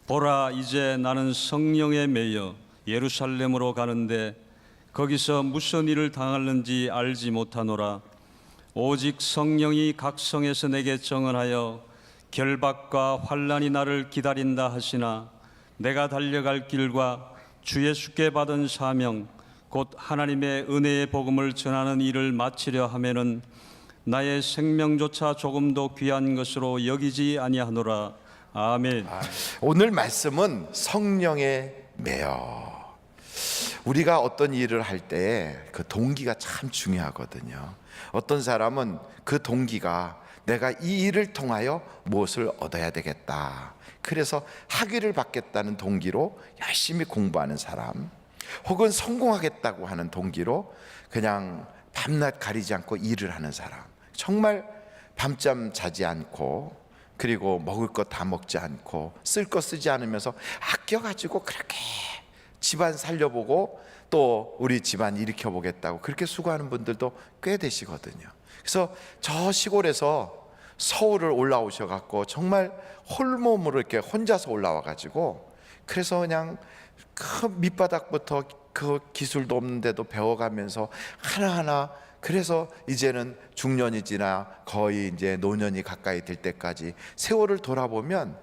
보라, 이제 나는 성령에 매여 예루살렘으로 가는데 거기서 무슨 일을 당할는지 알지 못하노라. 오직 성령이 각 성에서 내게 정언하여 결박과 환난이 나를 기다린다 하시나 내가 달려갈 길과 주 예수께 받은 사명 곧 하나님의 은혜의 복음을 전하는 일을 마치려 하면은 나의 생명조차 조금도 귀한 것으로 여기지 아니하노라. 아멘. 오늘 말씀은 성령에 매여. 우리가 어떤 일을 할 때 그 동기가 참 중요하거든요. 어떤 사람은 그 동기가 내가 이 일을 통하여 무엇을 얻어야 되겠다, 그래서 학위를 받겠다는 동기로 열심히 공부하는 사람, 혹은 성공하겠다고 하는 동기로 그냥 밤낮 가리지 않고 일을 하는 사람, 정말 밤잠 자지 않고 그리고 먹을 것 다 먹지 않고 쓸 거 쓰지 않으면서 아껴가지고 그렇게 집안 살려보고 또 우리 집안 일으켜보겠다고 그렇게 수고하는 분들도 꽤 되시거든요. 그래서 저 시골에서 서울을 올라오셔갖고 정말 홀몸으로 이렇게 혼자서 올라와가지고 그래서 그냥 그 밑바닥부터 그 기술도 없는데도 배워가면서 하나하나, 그래서 이제는 중년이 지나 거의 이제 노년이 가까이 될 때까지 세월을 돌아보면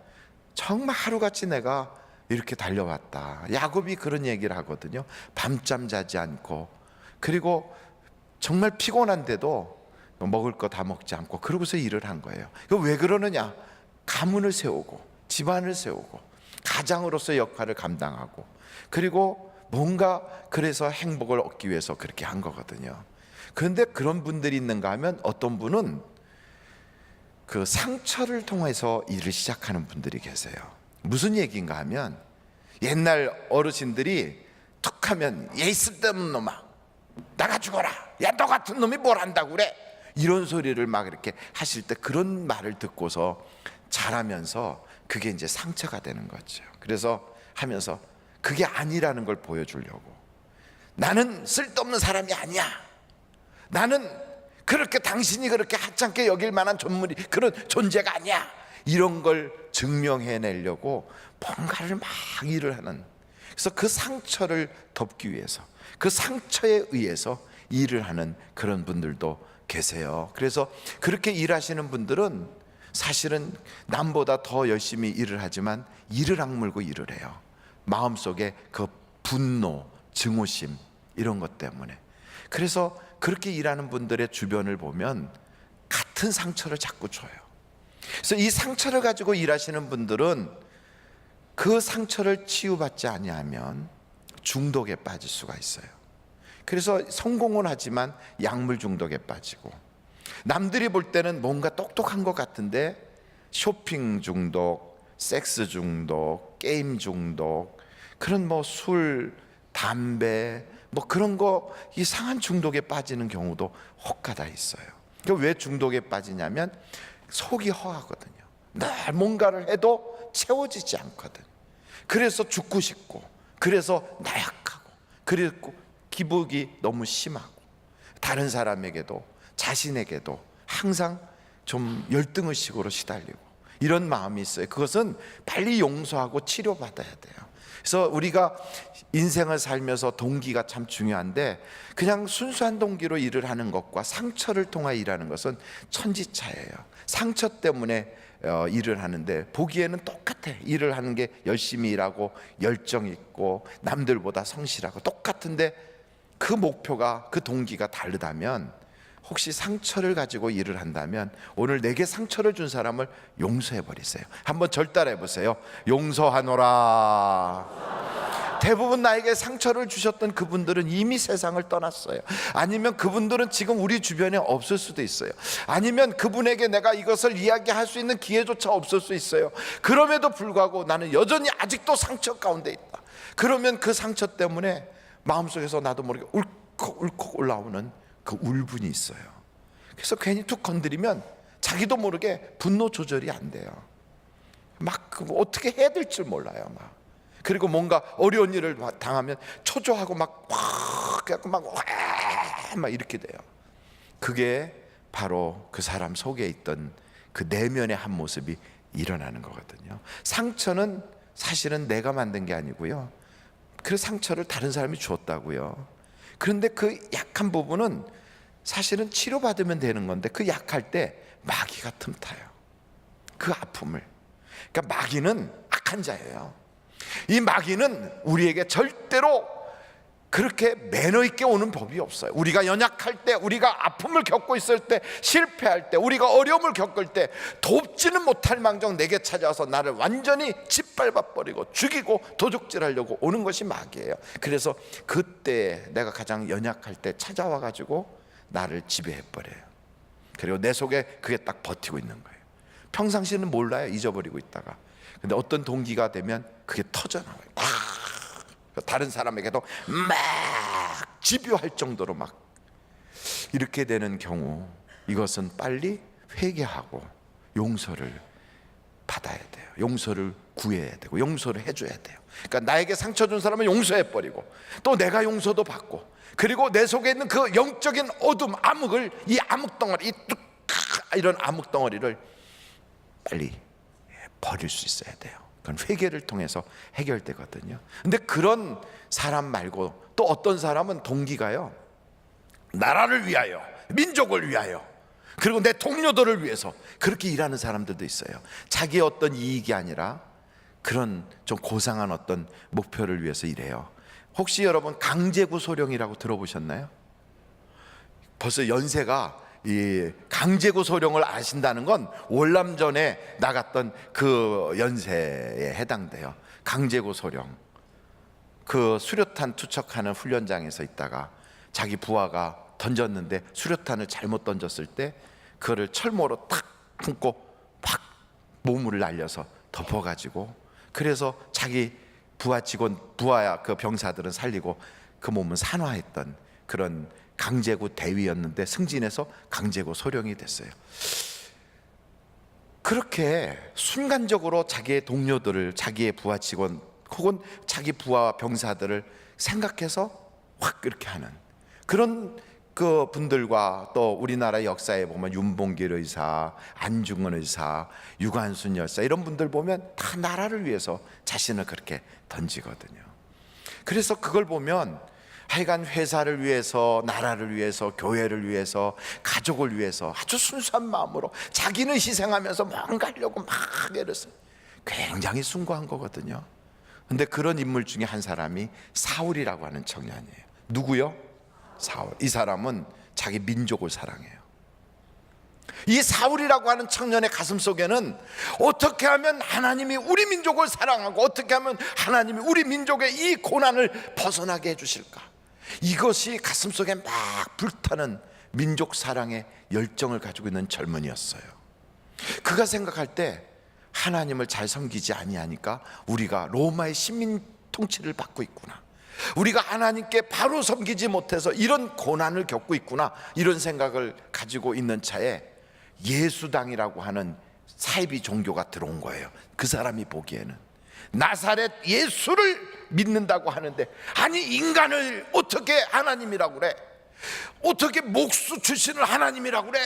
정말 하루같이 내가 이렇게 달려왔다. 야곱이 그런 얘기를 하거든요. 밤잠 자지 않고, 그리고 정말 피곤한데도 먹을 거 다 먹지 않고 그러고서 일을 한 거예요. 왜 그러느냐? 가문을 세우고 집안을 세우고 가장으로서 역할을 감당하고, 그리고 뭔가 그래서 행복을 얻기 위해서 그렇게 한 거거든요. 그런데 그런 분들이 있는가 하면 어떤 분은 그 상처를 통해서 일을 시작하는 분들이 계세요. 무슨 얘기인가 하면 옛날 어르신들이 툭 하면 얘 쓸데없는 놈아 나가 죽어라, 야 너 같은 놈이 뭘 한다고 그래, 이런 소리를 막 이렇게 하실 때 그런 말을 듣고서 자라면서 그게 이제 상처가 되는 거죠. 그래서 하면서 그게 아니라는 걸 보여주려고, 나는 쓸데없는 사람이 아니야, 나는 그렇게 당신이 그렇게 하찮게 여길 만한 그런 존재가 아니야, 이런 걸 증명해내려고 뭔가를 막 일을 하는, 그래서 그 상처를 덮기 위해서 그 상처에 의해서 일을 하는 그런 분들도 계세요. 그래서 그렇게 일하시는 분들은 사실은 남보다 더 열심히 일을 하지만 이를 악물고 일을 해요. 마음속에 그 분노, 증오심 이런 것 때문에. 그래서 그렇게 일하는 분들의 주변을 보면 같은 상처를 자꾸 줘요. 그래서 이 상처를 가지고 일하시는 분들은 그 상처를 치유받지 아니하면 중독에 빠질 수가 있어요. 그래서 성공은 하지만 약물 중독에 빠지고, 남들이 볼 때는 뭔가 똑똑한 것 같은데 쇼핑 중독, 섹스 중독, 게임 중독, 그런 뭐 술, 담배 뭐 그런 거 이상한 중독에 빠지는 경우도 혹가다 있어요. 왜 중독에 빠지냐면 속이 허하거든요. 늘 뭔가를 해도 채워지지 않거든. 그래서 죽고 싶고, 그래서 나약하고, 그리고 기복이 너무 심하고, 다른 사람에게도 자신에게도 항상 좀 열등의식으로 시달리고 이런 마음이 있어요. 그것은 빨리 용서하고 치료받아야 돼요. 그래서 우리가 인생을 살면서 동기가 참 중요한데 그냥 순수한 동기로 일을 하는 것과 상처를 통해 일하는 것은 천지차예요. 상처 때문에 일을 하는데 보기에는 똑같아. 일을 하는 게 열심히 일하고 열정 있고 남들보다 성실하고 똑같은데 그 목표가, 그 동기가 다르다면, 혹시 상처를 가지고 일을 한다면 오늘 내게 상처를 준 사람을 용서해 버리세요. 한번 절 따라해 보세요. 용서하노라. 대부분 나에게 상처를 주셨던 그분들은 이미 세상을 떠났어요. 아니면 그분들은 지금 우리 주변에 없을 수도 있어요. 아니면 그분에게 내가 이것을 이야기할 수 있는 기회조차 없을 수 있어요. 그럼에도 불구하고 나는 여전히 아직도 상처 가운데 있다. 그러면 그 상처 때문에 마음속에서 나도 모르게 울컥울컥 올라오는 그 울분이 있어요. 그래서 괜히 툭 건드리면 자기도 모르게 분노 조절이 안 돼요. 막 어떻게 해야 될 줄 몰라요. 막 그리고 뭔가 어려운 일을 당하면 초조하고 막 이렇게 돼요. 그게 바로 그 사람 속에 있던 그 내면의 한 모습이 일어나는 거거든요. 상처는 사실은 내가 만든 게 아니고요, 그 상처를 다른 사람이 주었다고요. 그런데 그 약한 부분은 사실은 치료받으면 되는 건데, 그 약할 때 마귀가 틈타요, 그 아픔을. 그러니까 마귀는 악한 자예요. 이 마귀는 우리에게 절대로 그렇게 매너 있게 오는 법이 없어요. 우리가 연약할 때, 우리가 아픔을 겪고 있을 때, 실패할 때, 우리가 어려움을 겪을 때 돕지는 못할 망정 내게 찾아와서 나를 완전히 짓밟아 버리고 죽이고 도적질하려고 오는 것이 마귀예요. 그래서 그때 내가 가장 연약할 때 찾아와 가지고 나를 지배해 버려요. 그리고 내 속에 그게 딱 버티고 있는 거예요. 평상시는 몰라요, 잊어버리고 있다가. 근데 어떤 동기가 되면 그게 터져나와요. 다른 사람에게도 막 집요할 정도로 막 이렇게 되는 경우, 이것은 빨리 회개하고 용서를 받아야 돼요. 용서를 구해야 되고 용서를 해줘야 돼요. 그러니까 나에게 상처 준 사람은 용서해버리고, 또 내가 용서도 받고, 그리고 내 속에 있는 그 영적인 어둠, 암흑을, 이 암흑덩어리, 이런 암흑덩어리를 빨리 버릴 수 있어야 돼요. 그건 회개를 통해서 해결되거든요. 근데 그런 사람 말고 또 어떤 사람은 동기가요, 나라를 위하여, 민족을 위하여, 그리고 내 동료들을 위해서 그렇게 일하는 사람들도 있어요. 자기의 어떤 이익이 아니라 그런 좀 고상한 어떤 목표를 위해서 일해요. 혹시 여러분 강제구 소령이라고 들어보셨나요? 벌써 연세가, 이 강제구 소령을 아신다는 건 월남전에 나갔던 그 연세에 해당돼요. 강제구 소령, 그 수류탄 투척하는 훈련장에서 있다가 자기 부하가 던졌는데 수류탄을 잘못 던졌을 때 그거를 철모로 탁 품고 팍 몸을 날려서 덮어가지고, 그래서 자기 부하 직원, 부하 그 병사들은 살리고 그 몸은 산화했던 그런 강제구 대위였는데 승진해서 강제구 소령이 됐어요. 그렇게 순간적으로 자기의 동료들을, 자기의 부하 직원 혹은 자기 부하 병사들을 생각해서 확 그렇게 하는 그런 그 분들과, 또 우리나라 역사에 보면 윤봉길 의사, 안중근 의사, 유관순 열사, 이런 분들 보면 다 나라를 위해서 자신을 그렇게 던지거든요. 그래서 그걸 보면 하여간 회사를 위해서, 나라를 위해서, 교회를 위해서, 가족을 위해서 아주 순수한 마음으로 자기는 희생하면서 뭔가 하려고 막 애를 써요. 굉장히 숭고한 거거든요. 근데 그런 인물 중에 한 사람이 사울이라고 하는 청년이에요. 누구요? 사울. 이 사람은 자기 민족을 사랑해요. 이 사울이라고 하는 청년의 가슴 속에는 어떻게 하면 하나님이 우리 민족을 사랑하고, 어떻게 하면 하나님이 우리 민족의 이 고난을 벗어나게 해주실까, 이것이 가슴 속에 막 불타는 민족 사랑의 열정을 가지고 있는 젊은이였어요. 그가 생각할 때 하나님을 잘 섬기지 아니하니까 우리가 로마의 식민 통치를 받고 있구나, 우리가 하나님께 바로 섬기지 못해서 이런 고난을 겪고 있구나, 이런 생각을 가지고 있는 차에 예수당이라고 하는 사이비 종교가 들어온 거예요. 그 사람이 보기에는 나사렛 예수를 믿는다고 하는데, 아니 인간을 어떻게 하나님이라고 그래? 어떻게 목수 출신을 하나님이라고 그래?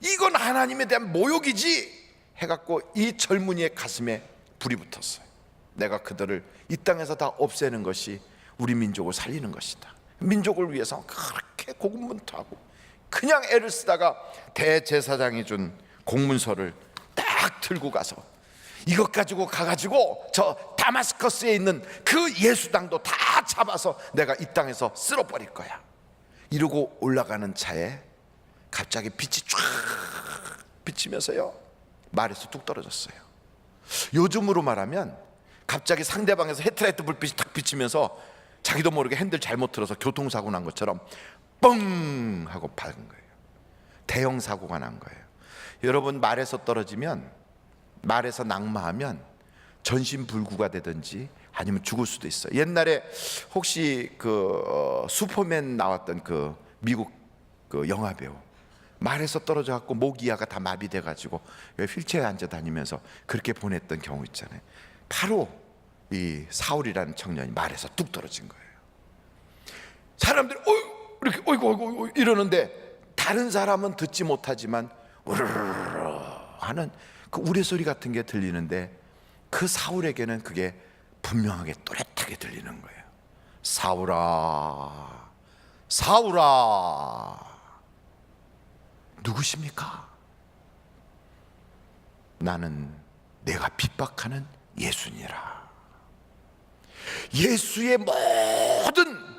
이건 하나님에 대한 모욕이지 해갖고 이 젊은이의 가슴에 불이 붙었어요. 내가 그들을 이 땅에서 다 없애는 것이 우리 민족을 살리는 것이다. 민족을 위해서 그렇게 고군분투하고 그냥 애를 쓰다가 대제사장이 준 공문서를 딱 들고 가서 이것 가지고 가가지고 저 다마스커스에 있는 그 예수당도 다 잡아서 내가 이 땅에서 쓸어버릴 거야, 이러고 올라가는 차에 갑자기 빛이 쫙 비치면서요, 말에서 뚝 떨어졌어요. 요즘으로 말하면 갑자기 상대방에서 헤드라이트 불빛이 탁 비치면서 자기도 모르게 핸들 잘못 틀어서 교통사고 난 것처럼 뻥 하고 박은 거예요. 대형 사고가 난 거예요. 여러분, 말에서 떨어지면, 말에서 낙마하면 전신불구가 되든지 아니면 죽을 수도 있어요. 옛날에 혹시 그 슈퍼맨 나왔던 그 미국 그 영화 배우, 말에서 떨어져 갖고 목 이하가 다 마비돼 가지고 휠체어에 앉아 다니면서 그렇게 보냈던 경우 있잖아요. 바로 이 사울이라는 청년이 말에서 뚝 떨어진 거예요. 사람들이 이렇게 어이구 이러는데 다른 사람은 듣지 못하지만 우르르 하는 그 우레소리 같은 게 들리는데 그 사울에게는 그게 분명하게 또렷하게 들리는 거예요. 사울아, 사울아, 누구십니까? 나는 내가 핍박하는 예수니라. 예수의 모든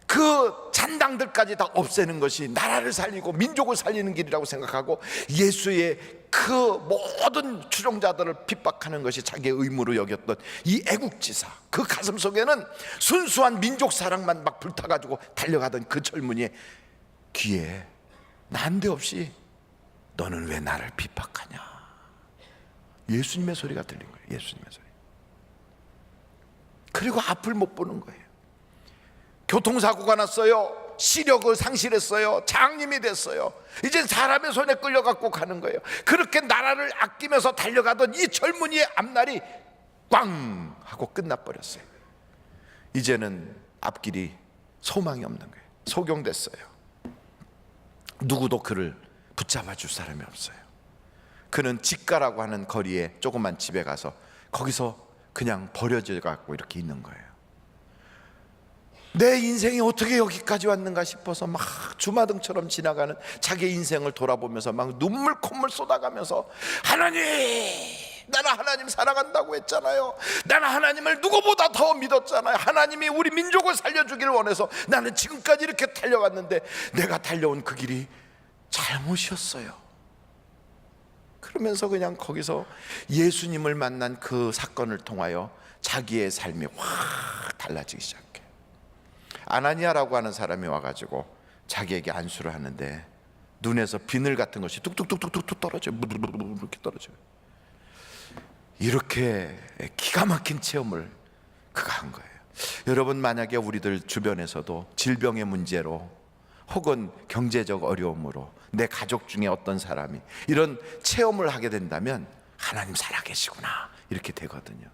그 잔당들까지 다 없애는 것이 나라를 살리고 민족을 살리는 길이라고 생각하고, 예수의 그 모든 추종자들을 핍박하는 것이 자기의 의무로 여겼던 이 애국지사, 그 가슴 속에는 순수한 민족 사랑만 막 불타가지고 달려가던 그 젊은이의 귀에 난데없이 너는 왜 나를 핍박하냐, 예수님의 소리가 들린 거예요. 예수님의 소리. 그리고 앞을 못 보는 거예요. 교통사고가 났어요. 시력을 상실했어요. 장님이 됐어요. 이제 사람의 손에 끌려갖고 가는 거예요. 그렇게 나라를 아끼면서 달려가던 이 젊은이의 앞날이 꽝 하고 끝나버렸어요. 이제는 앞길이 소망이 없는 거예요. 소경됐어요. 누구도 그를 붙잡아 줄 사람이 없어요. 그는 직가라고 하는 거리에 조그만 집에 가서 거기서 그냥 버려져 갖고 이렇게 있는 거예요. 내 인생이 어떻게 여기까지 왔는가 싶어서 막 주마등처럼 지나가는 자기의 인생을 돌아보면서 막 눈물 콧물 쏟아가면서, 하나님, 나는 하나님 사랑한다고 했잖아요. 나는 하나님을 누구보다 더 믿었잖아요. 하나님이 우리 민족을 살려주기를 원해서 나는 지금까지 이렇게 달려왔는데 내가 달려온 그 길이 잘못이었어요. 그러면서 그냥 거기서 예수님을 만난 그 사건을 통하여 자기의 삶이 확 달라지기 시작해. 아나니아라고 하는 사람이 와가지고 자기에게 안수를 하는데 눈에서 비늘 같은 것이 뚝뚝뚝뚝뚝 떨어져요. 이렇게 떨어져요. 이렇게 기가 막힌 체험을 그가 한 거예요. 여러분, 만약에 우리들 주변에서도 질병의 문제로 혹은 경제적 어려움으로 내 가족 중에 어떤 사람이 이런 체험을 하게 된다면 하나님 살아계시구나 이렇게 되거든요.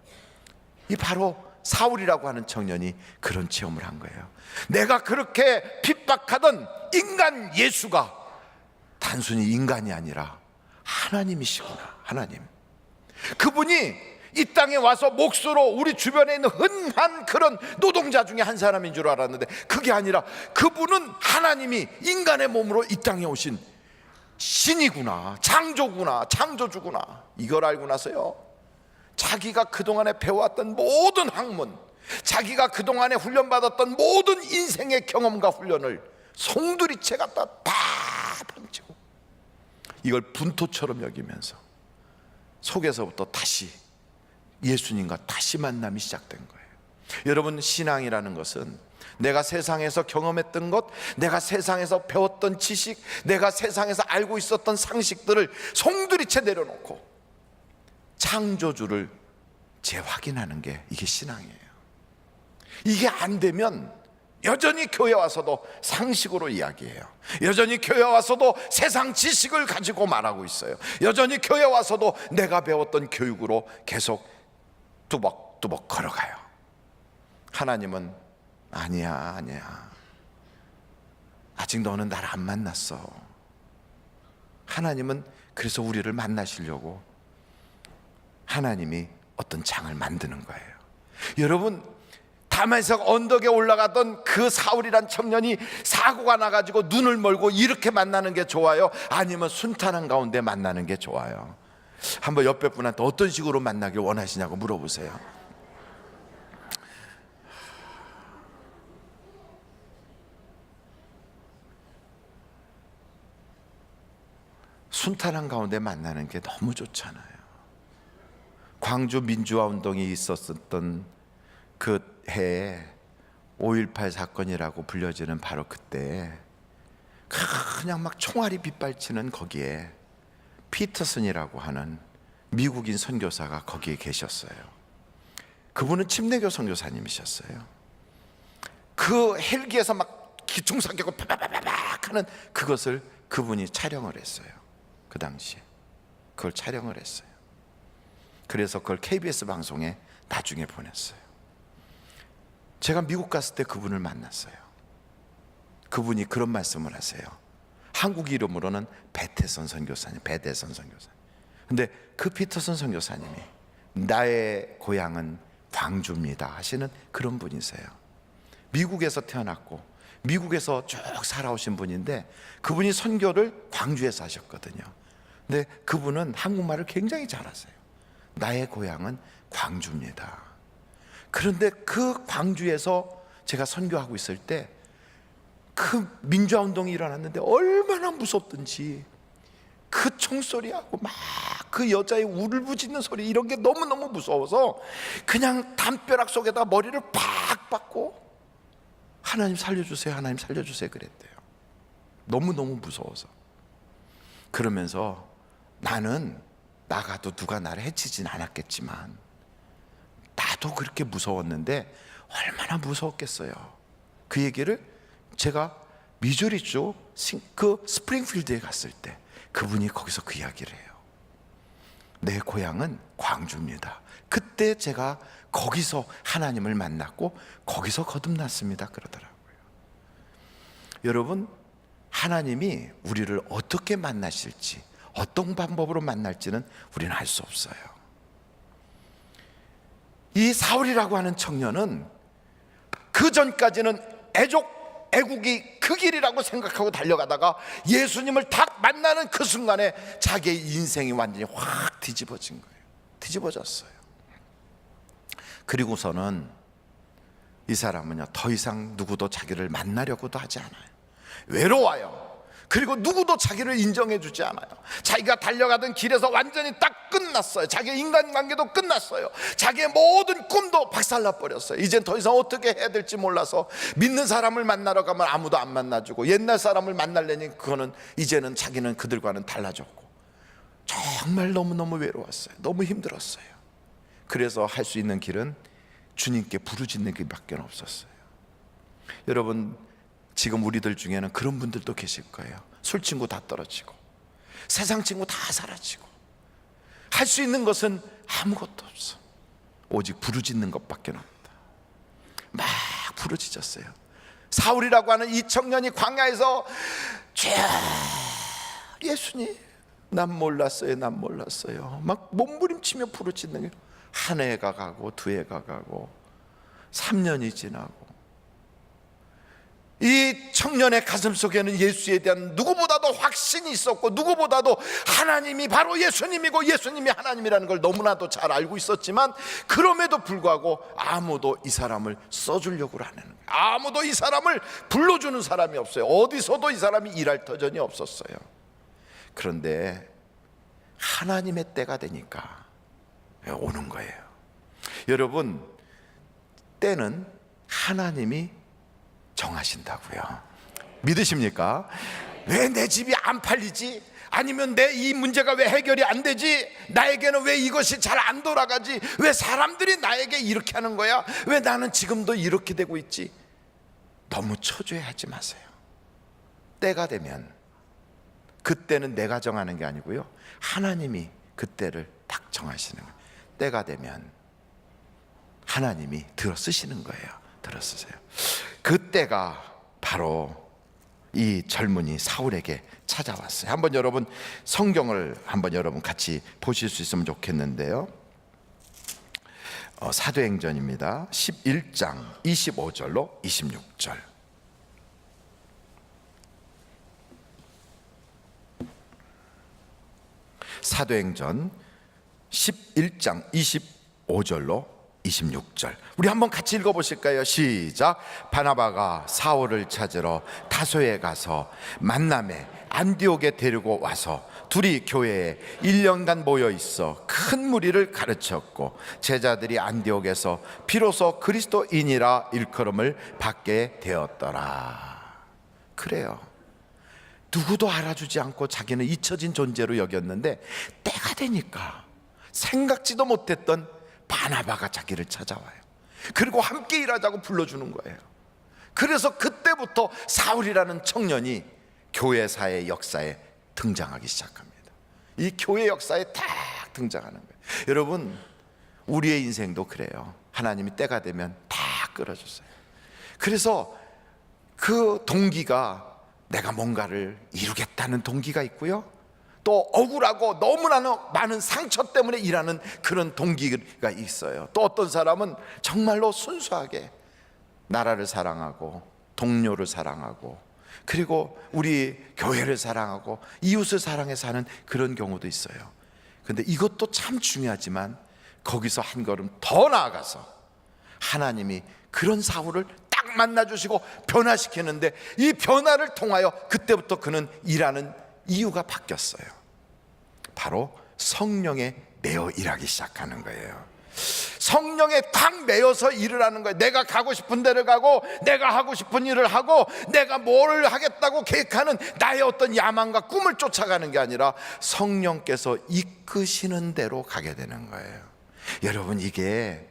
이 바로 사울이라고 하는 청년이 그런 체험을 한 거예요. 내가 그렇게 핍박하던 인간 예수가 단순히 인간이 아니라 하나님이시구나. 하나님, 그분이 이 땅에 와서 몫으로 우리 주변에 있는 흔한 그런 노동자 중에 한 사람인 줄 알았는데 그게 아니라 그분은 하나님이 인간의 몸으로 이 땅에 오신 신이구나, 창조구나, 창조주구나. 이걸 알고 나서요, 자기가 그동안에 배워왔던 모든 학문, 자기가 그동안에 훈련받았던 모든 인생의 경험과 훈련을 송두리째 갖다 다 던지고 이걸 분토처럼 여기면서 속에서부터 다시 예수님과 다시 만남이 시작된 거예요. 여러분, 신앙이라는 것은 내가 세상에서 경험했던 것, 내가 세상에서 배웠던 지식, 내가 세상에서 알고 있었던 상식들을 송두리째 내려놓고 창조주를 재확인하는 게 이게 신앙이에요. 이게 안 되면 여전히 교회 와서도 상식으로 이야기해요. 여전히 교회 와서도 세상 지식을 가지고 말하고 있어요. 여전히 교회 와서도 내가 배웠던 교육으로 계속 뚜벅뚜벅 걸어가요. 하나님은 아니야, 아직 너는 나를 안 만났어. 하나님은 그래서 우리를 만나시려고 하나님이 어떤 장을 만드는 거예요. 여러분, 다메섹 언덕에 올라가던 그 사울이란 청년이 사고가 나가지고 눈을 멀고 이렇게 만나는 게 좋아요? 아니면 순탄한 가운데 만나는 게 좋아요? 한번 옆에 분한테 어떤 식으로 만나길 원하시냐고 물어보세요. 순탄한 가운데 만나는 게 너무 좋잖아요. 광주 민주화 운동이 있었던 그 해에 5.18 사건이라고 불려지는 바로 그때 그냥 막 총알이 빗발치는 거기에 피터슨이라고 하는 미국인 선교사가 거기에 계셨어요. 그분은 침례교 선교사님이셨어요. 그 헬기에서 막 기충사격을 파바바바박 하는 그것을 그분이 촬영을 했어요. 그 당시에 그걸 촬영을 했어요. 그래서 그걸 KBS 방송에 나중에 보냈어요. 제가 미국 갔을 때 그분을 만났어요. 그분이 그런 말씀을 하세요. 한국 이름으로는 배태선 선교사님, 배대선 선교사님. 근데 그 피터슨 선교사님이 나의 고향은 광주입니다 하시는 그런 분이세요. 미국에서 태어났고 미국에서 쭉 살아오신 분인데 그분이 선교를 광주에서 하셨거든요. 근데 그분은 한국말을 굉장히 잘하세요. 나의 고향은 광주입니다. 그런데 그 광주에서 제가 선교하고 있을 때 그 민주화운동이 일어났는데 얼마나 무섭든지 그 총소리하고 막 그 여자의 울부짖는 소리 이런 게 너무너무 무서워서 그냥 담벼락 속에다 머리를 팍 박고 하나님 살려주세요, 하나님 살려주세요 그랬대요. 너무너무 무서워서. 그러면서 나는 나가도 누가 나를 해치진 않았겠지만 나도 그렇게 무서웠는데 얼마나 무서웠겠어요. 그 얘기를 제가 미주리 쪽 그 스프링필드에 갔을 때 그분이 거기서 그 이야기를 해요. 내 고향은 광주입니다. 그때 제가 거기서 하나님을 만났고 거기서 거듭났습니다 그러더라고요. 여러분, 하나님이 우리를 어떻게 만나실지, 어떤 방법으로 만날지는 우리는 알 수 없어요. 이 사울이라고 하는 청년은 그 전까지는 애국이 그 길이라고 생각하고 달려가다가 예수님을 딱 만나는 그 순간에 자기의 인생이 완전히 확 뒤집어진 거예요. 뒤집어졌어요. 그리고서는 이 사람은요, 더 이상 누구도 자기를 만나려고도 하지 않아요. 외로워요. 그리고 누구도 자기를 인정해 주지 않아요. 자기가 달려가던 길에서 완전히 딱 끝났어요. 자기의 인간관계도 끝났어요. 자기의 모든 꿈도 박살나 버렸어요. 이젠 더 이상 어떻게 해야 될지 몰라서 믿는 사람을 만나러 가면 아무도 안 만나주고 옛날 사람을 만나려니 그거는 이제는 자기는 그들과는 달라졌고 정말 너무너무 외로웠어요. 너무 힘들었어요. 그래서 할 수 있는 길은 주님께 부르짖는 길밖에 없었어요. 여러분, 지금 우리들 중에는 그런 분들도 계실 거예요. 술 친구 다 떨어지고 세상 친구 다 사라지고 할 수 있는 것은 아무것도 없어. 오직 부르짖는 것밖에 없다. 막 부르짖었어요. 사울이라고 하는 이 청년이 광야에서 예수님 난 몰랐어요, 난 몰랐어요 막 몸부림치며 부르짖는 게 한 해가 가고 두 해가 가고 3년이 지나고 이 청년의 가슴 속에는 예수에 대한 누구보다도 확신이 있었고 누구보다도 하나님이 바로 예수님이고 예수님이 하나님이라는 걸 너무나도 잘 알고 있었지만 그럼에도 불구하고 아무도 이 사람을 써주려고 하는 거예요. 아무도 이 사람을 불러주는 사람이 없어요. 어디서도 이 사람이 일할 터전이 없었어요. 그런데 하나님의 때가 되니까 오는 거예요. 여러분, 때는 하나님이 정하신다고요. 믿으십니까? 왜 내 집이 안 팔리지? 아니면 내 이 문제가 왜 해결이 안 되지? 나에게는 왜 이것이 잘 안 돌아가지? 왜 사람들이 나에게 이렇게 하는 거야? 왜 나는 지금도 이렇게 되고 있지? 너무 초조해하지 마세요. 때가 되면, 그때는 내가 정하는 게 아니고요, 하나님이 그때를 딱 정하시는 거예요. 때가 되면 하나님이 들어쓰시는 거예요. 들어쓰세요. 그때가 바로 이 젊은이 사울에게 찾아왔어요. 한번 여러분 성경을 한번 여러분 같이 보실 수 있으면 좋겠는데요. 사도행전입니다. 11장 25절로 26절. 사도행전 11장 25절로 26절. 우리 한번 같이 읽어보실까요? 시작. 바나바가 사울을 찾으러 다소에 가서 만남에 안디옥에 데리고 와서 둘이 교회에 1년간 모여 있어 큰 무리를 가르쳤고 제자들이 안디옥에서 비로소 그리스도인이라 일컬음을 받게 되었더라. 그래요. 누구도 알아주지 않고 자기는 잊혀진 존재로 여겼는데 때가 되니까 생각지도 못했던 바나바가 자기를 찾아와요. 그리고 함께 일하자고 불러주는 거예요. 그래서 그때부터 사울이라는 청년이 교회사의 역사에 등장하기 시작합니다. 이 교회 역사에 딱 등장하는 거예요. 여러분, 우리의 인생도 그래요. 하나님이 때가 되면 다 끌어주세요. 그래서 그 동기가 내가 뭔가를 이루겠다는 동기가 있고요, 또 억울하고 너무나 많은 상처 때문에 일하는 그런 동기가 있어요. 또 어떤 사람은 정말로 순수하게 나라를 사랑하고 동료를 사랑하고 그리고 우리 교회를 사랑하고 이웃을 사랑해 사는 그런 경우도 있어요. 근데 이것도 참 중요하지만 거기서 한 걸음 더 나아가서 하나님이 그런 사울을 딱 만나주시고 변화시키는데 이 변화를 통하여 그때부터 그는 일하는 이유가 바뀌었어요. 바로 성령에 매여 일하기 시작하는 거예요. 성령에 딱 매여서 일을 하는 거예요. 내가 가고 싶은 데를 가고 내가 하고 싶은 일을 하고 내가 뭘 하겠다고 계획하는 나의 어떤 야망과 꿈을 쫓아가는 게 아니라 성령께서 이끄시는 대로 가게 되는 거예요. 여러분, 이게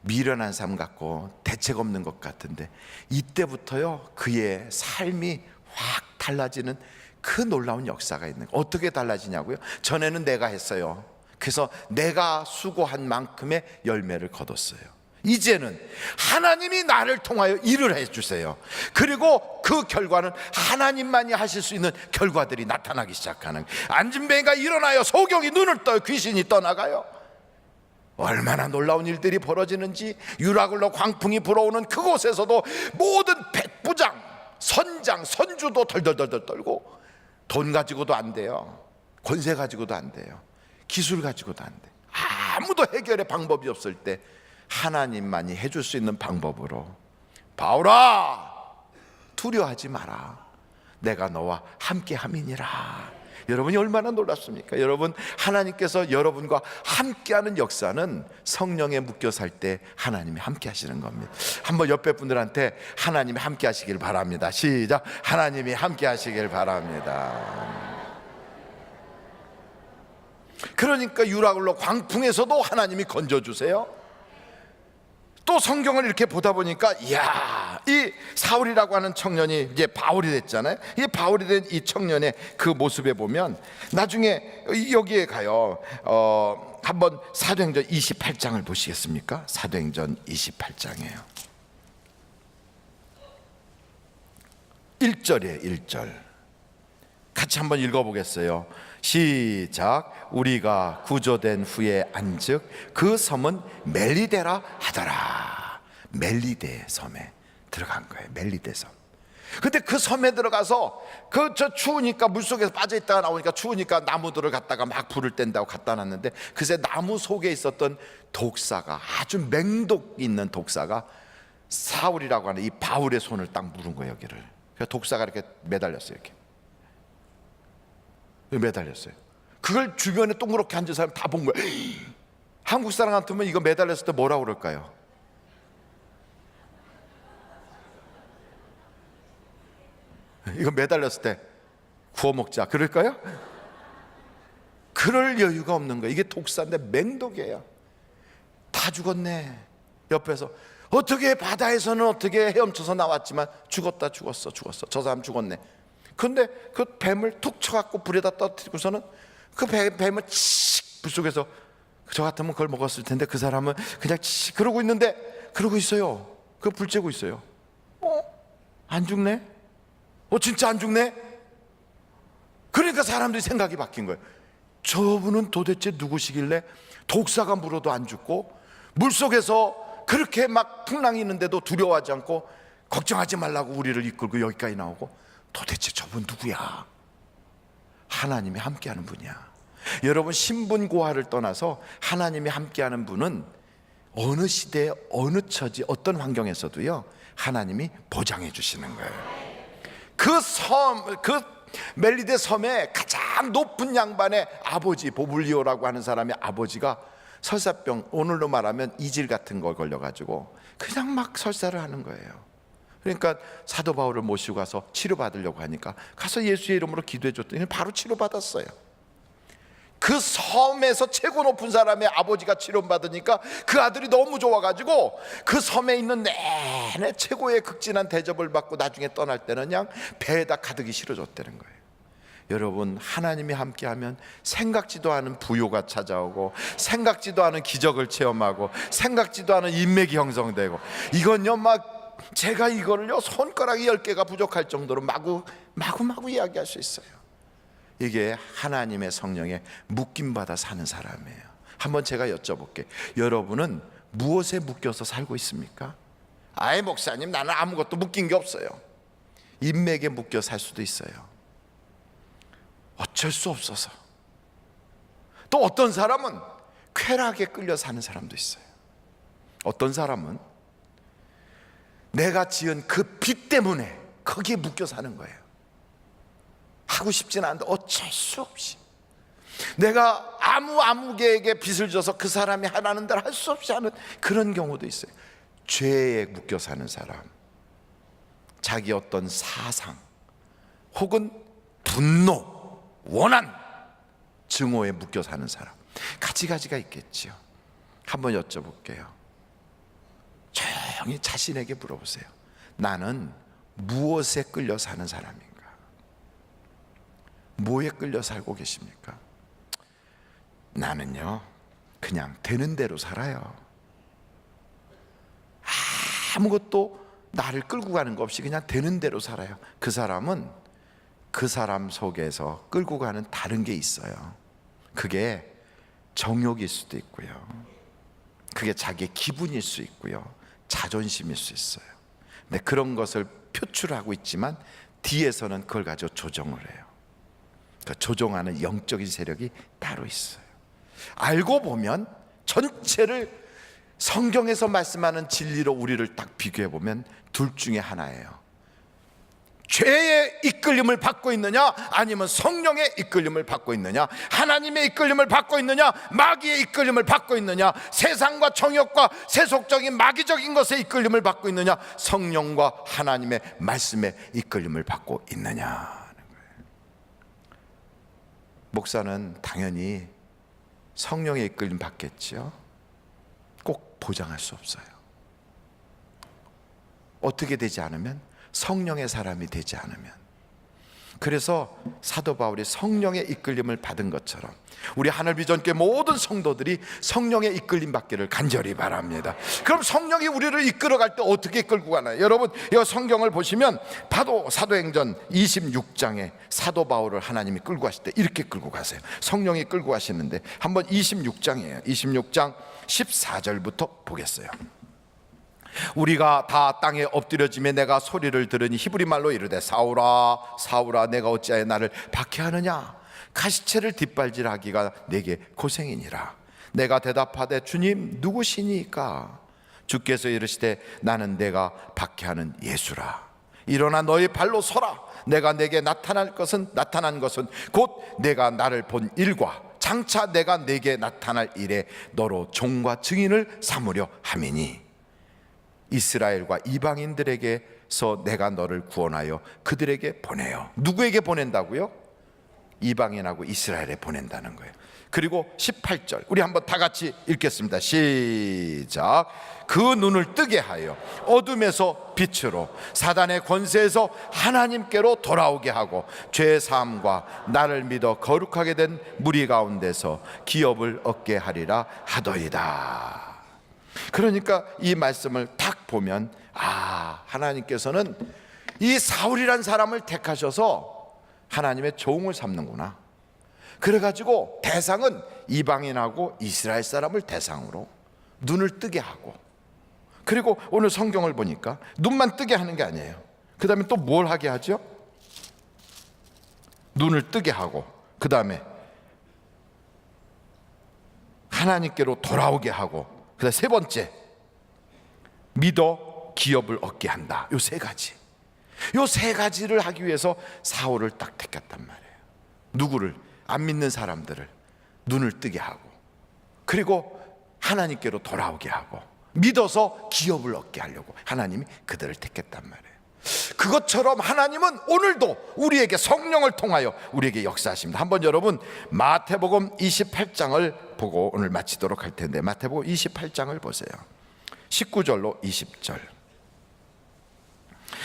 미련한 삶 같고 대책 없는 것 같은데 이때부터요 그의 삶이 확 달라지는 그 놀라운 역사가 있는 거예요. 어떻게 달라지냐고요? 전에는 내가 했어요. 그래서 내가 수고한 만큼의 열매를 거뒀어요. 이제는 하나님이 나를 통하여 일을 해주세요. 그리고 그 결과는 하나님만이 하실 수 있는 결과들이 나타나기 시작하는 거예요. 안진뱅이가 일어나요. 소경이 눈을 떠요. 귀신이 떠나가요. 얼마나 놀라운 일들이 벌어지는지, 유라굴로 광풍이 불어오는 그곳에서도 모든 백부장, 선장, 선주도 덜덜덜 떨고 돈 가지고도 안 돼요. 권세 가지고도 안 돼요. 기술 가지고도 안 돼. 아무도 해결의 방법이 없을 때 하나님만이 해줄 수 있는 방법으로, 바울아 두려워하지 마라, 내가 너와 함께 함이니라. 여러분이 얼마나 놀랍습니까? 여러분, 하나님께서 여러분과 함께하는 역사는 성령에 묶여 살 때 하나님이 함께 하시는 겁니다. 한번 옆에 분들한테 하나님이 함께 하시길 바랍니다. 시작. 하나님이 함께 하시길 바랍니다. 그러니까 유라굴로 광풍에서도 하나님이 건져주세요. 또 성경을 이렇게 보다 보니까 이야, 이 사울이라고 하는 청년이 이제 바울이 됐잖아요. 이 바울이 된 이 청년의 그 모습에 보면 나중에 여기에 가요. 한번 사도행전 28장을 보시겠습니까? 사도행전 28장이에요. 1절이에요. 1절 같이 한번 읽어보겠어요. 시작. 우리가 구조된 후에 안즉 그 섬은 멜리데라 하더라. 멜리데 섬에 들어간 거예요. 멜리데 섬. 근데 그 섬에 들어가서 저 추우니까 물속에서 빠져 있다가 나오니까 추우니까 나무들을 갖다가 막 불을 뗀다고 갖다 놨는데 그새 나무 속에 있었던 독사가, 아주 맹독 있는 독사가 사울이라고 하는 이 바울의 손을 딱 물은 거예요. 여기를. 그래서 독사가 이렇게 매달렸어요. 이렇게 매달렸어요. 그걸 주변에 동그랗게 앉은 사람 다 본 거예요. 한국 사람 같으면 이거 매달렸을 때 뭐라고 그럴까요? 이거 매달렸을 때 구워 먹자 그럴까요? 그럴 여유가 없는 거예요. 이게 독사인데 맹독이에요. 다 죽었네. 옆에서 어떻게 바다에서는 어떻게 헤엄쳐서 나왔지만 죽었다, 죽었어. 저 사람 죽었네. 근데 그 뱀을 툭 쳐갖고 불에다 떨어뜨리고서는 그 뱀을 칙 불속에서, 저 같으면 그걸 먹었을 텐데 그 사람은 그냥 칙 그러고 있는데, 그러고 있어요. 그 불 쬐고 있어요. 안 죽네? 진짜 안 죽네? 그러니까 사람들이 생각이 바뀐 거예요. 저분은 도대체 누구시길래 독사가 물어도 안 죽고 물속에서 그렇게 막 풍랑이 있는데도 두려워하지 않고 걱정하지 말라고 우리를 이끌고 여기까지 나오고, 도대체 저분 누구야? 하나님이 함께하는 분이야. 여러분, 신분고하를 떠나서 하나님이 함께하는 분은 어느 시대, 어느 처지, 어떤 환경에서도요 하나님이 보장해 주시는 거예요. 그 멜리데 섬의 가장 높은 양반의 아버지, 보블리오라고 하는 사람의 아버지가 설사병, 오늘로 말하면 이질 같은 걸 걸려가지고 그냥 막 설사를 하는 거예요. 그러니까 사도 바울을 모시고 가서 치료받으려고 하니까 가서 예수의 이름으로 기도해 줬더니 바로 치료받았어요. 그 섬에서 최고 높은 사람의 아버지가 치료받으니까 그 아들이 너무 좋아가지고 그 섬에 있는 내내 최고의 극진한 대접을 받고 나중에 떠날 때는 그냥 배에다 가득히 실어줬다는 거예요. 여러분, 하나님이 함께하면 생각지도 않은 부요가 찾아오고 생각지도 않은 기적을 체험하고 생각지도 않은 인맥이 형성되고, 이건요 막 제가 이거를요 손가락이 10개가 부족할 정도로 마구 이야기할 수 있어요. 이게 하나님의 성령에 묶임받아 사는 사람이에요. 한번 제가 여쭤볼게요. 여러분은 무엇에 묶여서 살고 있습니까? 아이 목사님, 나는 아무것도 묶인 게 없어요. 인맥에 묶여 살 수도 있어요. 어쩔 수 없어서. 또 어떤 사람은 쾌락에 끌려 사는 사람도 있어요. 어떤 사람은 내가 지은 그 빚 때문에 거기에 묶여 사는 거예요. 하고 싶진 않은데 어쩔 수 없이 내가 아무개에게 빚을 져서 그 사람이 하라는 대로 할 수 없이 하는 그런 경우도 있어요. 죄에 묶여 사는 사람, 자기 어떤 사상 혹은 분노, 원한, 증오에 묶여 사는 사람, 가지가 있겠지요. 한번 여쭤볼게요. 조용히 자신에게 물어보세요. 나는 무엇에 끌려 사는 사람인가? 뭐에 끌려 살고 계십니까? 나는요, 그냥 되는 대로 살아요. 아무것도 나를 끌고 가는 거 없이 그냥 되는 대로 살아요. 그 사람은 그 사람 속에서 끌고 가는 다른 게 있어요. 그게 정욕일 수도 있고요, 그게 자기의 기분일 수 있고요, 자존심일 수 있어요. 근데 그런 것을 표출하고 있지만 뒤에서는 그걸 가지고 조정을 해요. 그 조종하는 영적인 세력이 따로 있어요. 알고 보면 전체를 성경에서 말씀하는 진리로 우리를 딱 비교해 보면 둘 중에 하나예요. 죄의 이끌림을 받고 있느냐, 아니면 성령의 이끌림을 받고 있느냐, 하나님의 이끌림을 받고 있느냐, 마귀의 이끌림을 받고 있느냐, 세상과 정욕과 세속적인 마귀적인 것에 이끌림을 받고 있느냐, 성령과 하나님의 말씀에 이끌림을 받고 있느냐 하는 거예요. 목사는 당연히 성령의 이끌림 받겠지요. 꼭 보장할 수 없어요. 어떻게 되지 않으면, 성령의 사람이 되지 않으면. 그래서 사도 바울이 성령의 이끌림을 받은 것처럼 우리 하늘비전교회 모든 성도들이 성령의 이끌림 받기를 간절히 바랍니다. 그럼 성령이 우리를 이끌어갈 때 어떻게 끌고 가나요? 여러분, 이 성경을 보시면 사도행전 26장에 사도 바울을 하나님이 끌고 가실 때 이렇게 끌고 가세요. 성령이 끌고 가시는데 한번 26장이에요 26장 14절부터 보겠어요. 우리가 다 땅에 엎드려지며 내가 소리를 들으니 히브리 말로 이르되 사울아 사울아 내가 어찌하여 나를 박해하느냐, 가시체를 뒷발질하기가 내게 고생이니라. 내가 대답하되 주님 누구시니까? 주께서 이르시되 나는 내가 박해하는 예수라. 일어나 너희 발로 서라. 내가 내게 나타난 것은 곧 내가 나를 본 일과 장차 내가 내게 나타날 일에 너로 종과 증인을 삼으려 함이니, 이스라엘과 이방인들에게서 내가 너를 구원하여 그들에게 보내요. 누구에게 보낸다고요? 이방인하고 이스라엘에 보낸다는 거예요. 그리고 18절 우리 한번 다 같이 읽겠습니다. 시작. 그 눈을 뜨게 하여 어둠에서 빛으로, 사단의 권세에서 하나님께로 돌아오게 하고, 죄 사함과 나를 믿어 거룩하게 된 무리 가운데서 기업을 얻게 하리라 하더이다. 그러니까 이 말씀을 딱 보면 하나님께서는 이 사울이란 사람을 택하셔서 하나님의 종을 삼는구나. 그래가지고 대상은 이방인하고 이스라엘 사람을 대상으로 눈을 뜨게 하고, 그리고 오늘 성경을 보니까 눈만 뜨게 하는 게 아니에요. 그 다음에 또 뭘 하게 하죠? 눈을 뜨게 하고, 그 다음에 하나님께로 돌아오게 하고, 그다음 세 번째, 믿어 기업을 얻게 한다. 요 세 가지를 하기 위해서 사울을 딱 택했단 말이에요. 누구를? 안 믿는 사람들을 눈을 뜨게 하고, 그리고 하나님께로 돌아오게 하고, 믿어서 기업을 얻게 하려고 하나님이 그들을 택했단 말이에요. 그것처럼 하나님은 오늘도 우리에게 성령을 통하여 우리에게 역사하십니다. 한번 여러분 마태복음 28장을 보고 오늘 마치도록 할 텐데, 마태복음 28장을 보세요. 19절로 20절.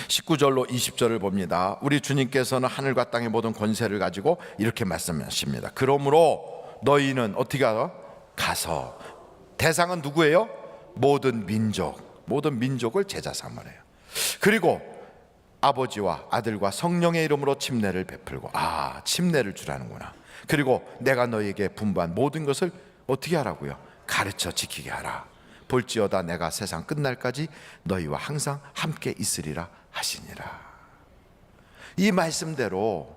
19절로 20절을 봅니다. 우리 주님께서는 하늘과 땅의 모든 권세를 가지고 이렇게 말씀하십니다. 그러므로 너희는 어떻게 하라? 가서. 대상은 누구예요? 모든 민족을 제자 삼으래요. 그리고 아버지와 아들과 성령의 이름으로 침례를 베풀고, 침례를 주라는구나. 그리고 내가 너희에게 분부한 모든 것을 어떻게 하라고요? 가르쳐 지키게 하라. 볼지어다 내가 세상 끝날까지 너희와 항상 함께 있으리라 하시니라. 이 말씀대로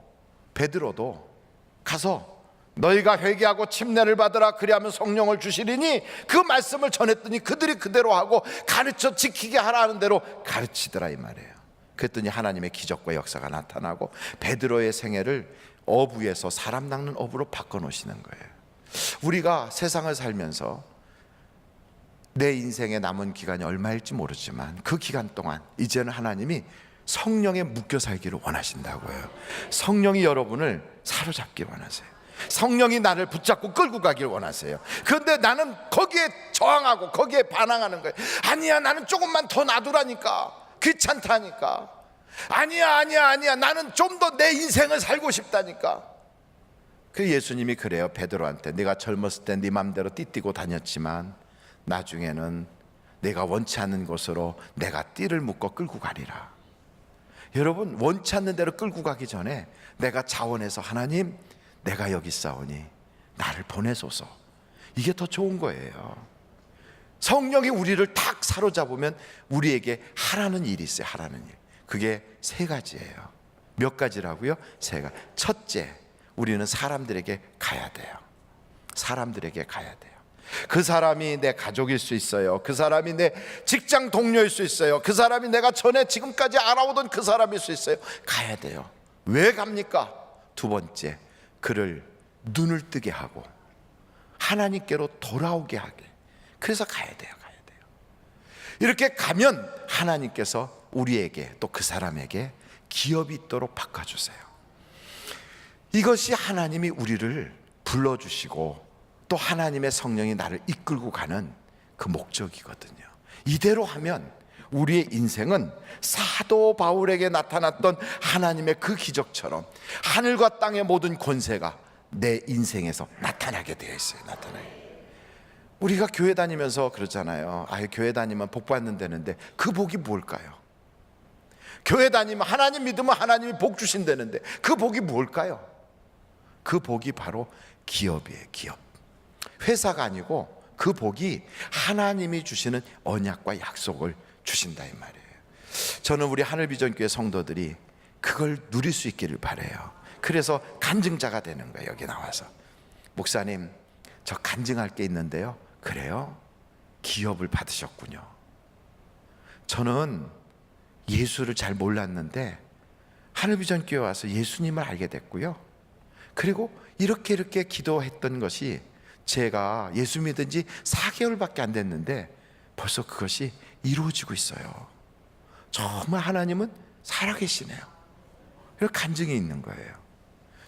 베드로도 가서 너희가 회개하고 침례를 받으라, 그리하면 성령을 주시리니, 그 말씀을 전했더니 그들이 그대로 하고 가르쳐 지키게 하라는 대로 가르치더라 이 말이에요. 그랬더니 하나님의 기적과 역사가 나타나고 베드로의 생애를 어부에서 사람 낚는 어부로 바꿔놓으시는 거예요. 우리가 세상을 살면서 내 인생에 남은 기간이 얼마일지 모르지만 그 기간 동안 이제는 하나님이 성령에 묶여 살기를 원하신다고요. 성령이 여러분을 사로잡기 원하세요. 성령이 나를 붙잡고 끌고 가길 원하세요. 그런데 나는 거기에 저항하고 거기에 반항하는 거예요. 아니야, 나는 조금만 더 놔두라니까, 귀찮다니까. 아니야, 나는 좀 더 내 인생을 살고 싶다니까. 그 예수님이 그래요. 베드로한테, 네가 젊었을 때 네 맘대로 띠띠고 다녔지만 나중에는 내가 원치 않는 곳으로 내가 띠를 묶어 끌고 가리라. 여러분, 원치 않는 대로 끌고 가기 전에 내가 자원해서, 하나님 내가 여기 있사오니 나를 보내소서, 이게 더 좋은 거예요. 성령이 우리를 탁 사로잡으면 우리에게 하라는 일이 있어요. 하라는 일. 그게 세 가지예요. 몇 가지라고요? 세 가지. 첫째, 우리는 사람들에게 가야 돼요. 사람들에게 가야 돼요. 그 사람이 내 가족일 수 있어요. 그 사람이 내 직장 동료일 수 있어요. 그 사람이 내가 전에 지금까지 알아오던 그 사람일 수 있어요. 가야 돼요. 왜 갑니까? 두 번째, 그를 눈을 뜨게 하고 하나님께로 돌아오게 하게. 그래서 가야 돼요. 이렇게 가면 하나님께서 우리에게, 또 그 사람에게 기업이 있도록 바꿔주세요. 이것이 하나님이 우리를 불러주시고 또 하나님의 성령이 나를 이끌고 가는 그 목적이거든요. 이대로 하면 우리의 인생은 사도 바울에게 나타났던 하나님의 그 기적처럼 하늘과 땅의 모든 권세가 내 인생에서 나타나게 되어 있어요. 우리가 교회 다니면서 그러잖아요. 교회 다니면 복 받는다는데 그 복이 뭘까요? 교회 다니면 하나님 믿으면 하나님이 복 주신다는데 그 복이 뭘까요? 그 복이 바로 기업이에요. 기업. 회사가 아니고 그 복이 하나님이 주시는 언약과 약속을 주신다 이 말이에요. 저는 우리 하늘비전교회 성도들이 그걸 누릴 수 있기를 바라요. 그래서 간증자가 되는 거예요. 여기 나와서, 목사님 저 간증할 게 있는데요. 그래요? 기업을 받으셨군요. 저는 예수를 잘 몰랐는데 하늘비전교회 와서 예수님을 알게 됐고요. 그리고 이렇게 기도했던 것이, 제가 예수 믿은 지 4개월밖에 안 됐는데 벌써 그것이 이루어지고 있어요. 정말 하나님은 살아계시네요. 이런 간증이 있는 거예요.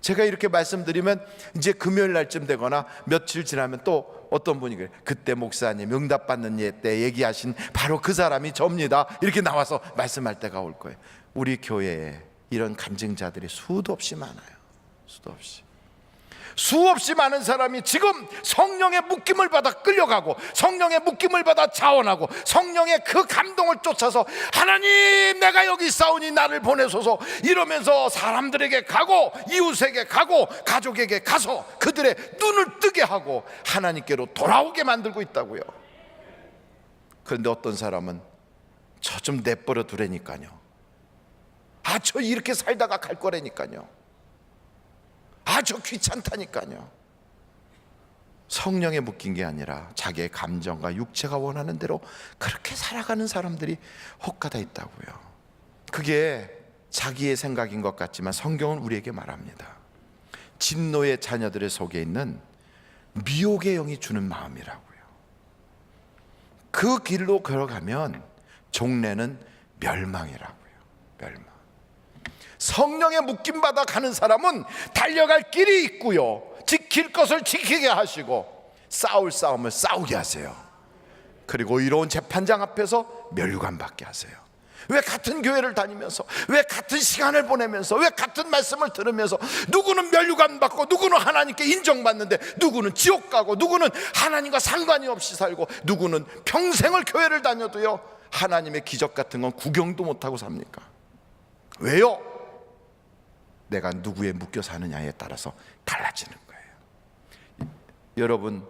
제가 이렇게 말씀드리면 이제 금요일 날쯤 되거나 며칠 지나면 또 어떤 분이 그래요. 그때 목사님 응답받는 때 얘기하신 바로 그 사람이 접니다. 이렇게 나와서 말씀할 때가 올 거예요. 우리 교회에 이런 간증자들이 수도 없이 많아요. 수없이 많은 사람이 지금 성령의 묶임을 받아 끌려가고 성령의 묶임을 받아 자원하고 성령의 그 감동을 쫓아서 하나님 내가 여기 있사오니 나를 보내소서 이러면서 사람들에게 가고 이웃에게 가고 가족에게 가서 그들의 눈을 뜨게 하고 하나님께로 돌아오게 만들고 있다고요. 그런데 어떤 사람은 저 좀 내버려 두라니까요. 저 이렇게 살다가 갈 거라니까요. 저 귀찮다니까요. 성령에 묶인 게 아니라 자기의 감정과 육체가 원하는 대로 그렇게 살아가는 사람들이 혹가다 있다고요. 그게 자기의 생각인 것 같지만 성경은 우리에게 말합니다. 진노의 자녀들의 속에 있는 미혹의 영이 주는 마음이라고요. 그 길로 걸어가면 종래는 멸망이라고요. 멸망. 성령에 묶임받아 가는 사람은 달려갈 길이 있고요, 지킬 것을 지키게 하시고 싸울 싸움을 싸우게 하세요. 그리고 이로운 재판장 앞에서 면류관 받게 하세요. 왜 같은 교회를 다니면서, 왜 같은 시간을 보내면서, 왜 같은 말씀을 들으면서 누구는 면류관 받고 누구는 하나님께 인정받는데 누구는 지옥 가고 누구는 하나님과 상관이 없이 살고 누구는 평생을 교회를 다녀도요 하나님의 기적 같은 건 구경도 못하고 삽니까? 왜요? 내가 누구에 묶여 사느냐에 따라서 달라지는 거예요. 여러분,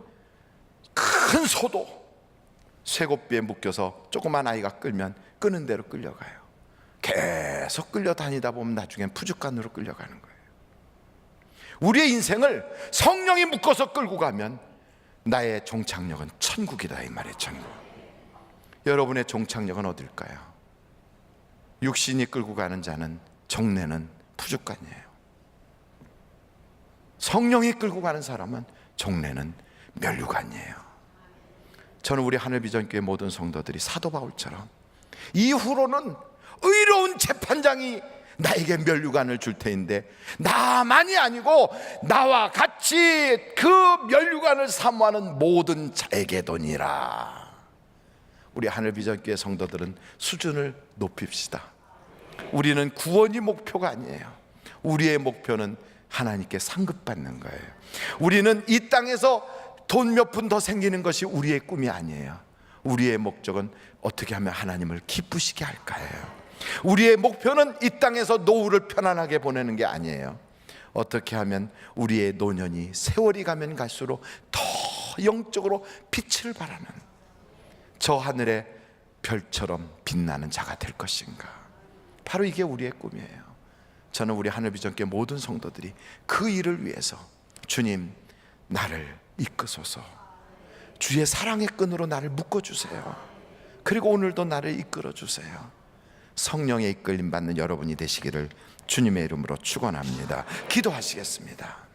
큰 소도 쇠고삐에 묶여서 조그만 아이가 끌면 끄는 대로 끌려가요. 계속 끌려다니다 보면 나중엔 푸주간으로 끌려가는 거예요. 우리의 인생을 성령이 묶어서 끌고 가면 나의 종착역은 천국이다, 이 말이에요. 천국. 여러분의 종착역은 어딜까요? 육신이 끌고 가는 자는, 종래는 푸주간이에요. 성령이 끌고 가는 사람은 종래는 면류관이에요. 저는 우리 하늘비전교회 모든 성도들이 사도 바울처럼 이후로는 의로운 재판장이 나에게 면류관을 줄 테인데, 나만이 아니고 나와 같이 그 면류관을 사모하는 모든 자에게도니라. 우리 하늘비전교회 성도들은 수준을 높입시다. 우리는 구원이 목표가 아니에요. 우리의 목표는 하나님께 상급받는 거예요. 우리는 이 땅에서 돈 몇 푼 더 생기는 것이 우리의 꿈이 아니에요. 우리의 목적은 어떻게 하면 하나님을 기쁘시게 할까예요. 우리의 목표는 이 땅에서 노후를 편안하게 보내는 게 아니에요. 어떻게 하면 우리의 노년이 세월이 가면 갈수록 더 영적으로 빛을 발하는 저 하늘의 별처럼 빛나는 자가 될 것인가. 바로 이게 우리의 꿈이에요. 저는 우리 하늘비전교회 모든 성도들이 그 일을 위해서, 주님 나를 이끄소서, 주의 사랑의 끈으로 나를 묶어주세요. 그리고 오늘도 나를 이끌어주세요. 성령의 이끌림 받는 여러분이 되시기를 주님의 이름으로 축원합니다. 기도하시겠습니다.